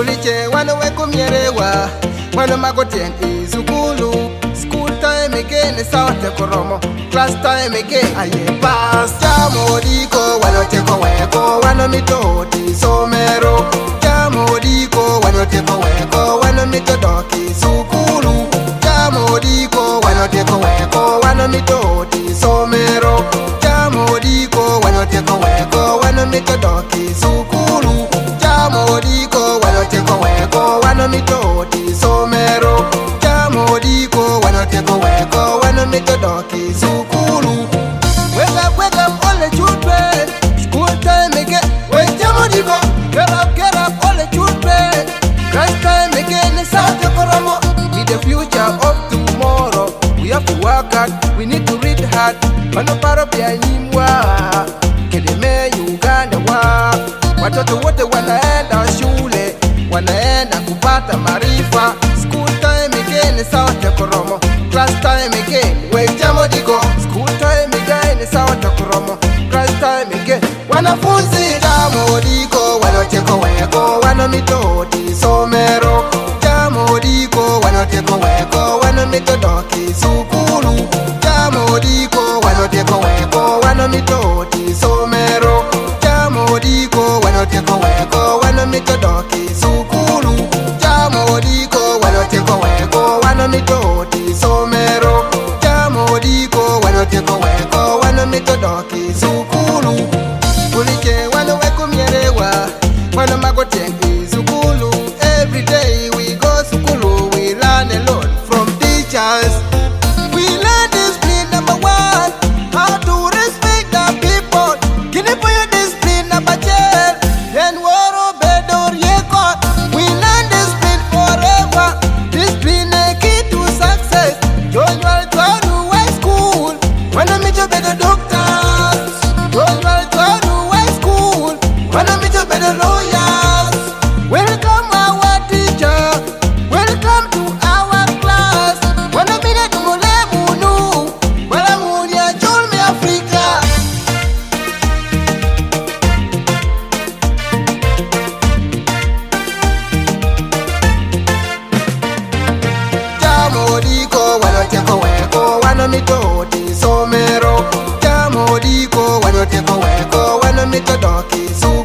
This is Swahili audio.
Kuliche wana weko mierewa, wana magotien izukulu. School time again, saote koromo. Class time again, aye pass. Jamo diko, wana teko weko, wana mitoti somero. Jamo diko, wana teko weko, wana mitodoki sukulu. Jamo diko, wana teko weko, wana mitoti somero. Jamo diko, wana teko weko, wana mitodoki sukulu. Jamo diko, wana teko weko, wana mitoti somero. Jamo diko, wana teko weko, wana mitodoki sukulu. Wake up, all the children. School time again. Wait, jamo diko. Get up, all the children. Class time again. It's out of Koromo. With the future of tomorrow, we have to work hard. We need to read hard. Manoparo pia nyimwa. Kedeme Uganda wa. Watoto wote wanaenda shule, wanaenda kupata maarifa. School time again, sawa te Koromo. Class time again, wait jamo diko. School time again, sawa te Koromo. Class time again, wanafunzi jamo diko. Wanoteko weko, wanamitoti somero. Jamo diko, wanoteko weko, wanamitodaki sukulu. Jamo diko, wanoteko weko, wanamitoti somero. Jamo diko, wanoteko weko, wanamitodaki sukulu. Jamo diko, wanoteko weko, wanamitoti somero. Jamo diko, wanoteko weko, wanamitodaki sukulu. Kuliche wana weko mierewa, wana magotien sukulu. Every day we go sukulu, we learn a lot from teachers. We learn discipline number one, how to respect the people. Kini po yung discipline number 10, then waro bedor yekot. We learn discipline forever, discipline a key to success. Don't worry to high school, wanna meet your better doctors. Don't worry to high school, wanna meet your better lawyers. Welcome our teacher, welcome to our class. Wanna meet a tumule munu, wala mulia chulme Afrika. Jamo diko, wanoteko weko, wanamitoti somero. Jamo diko, wanoteko weko, wanamitodaki sukulu.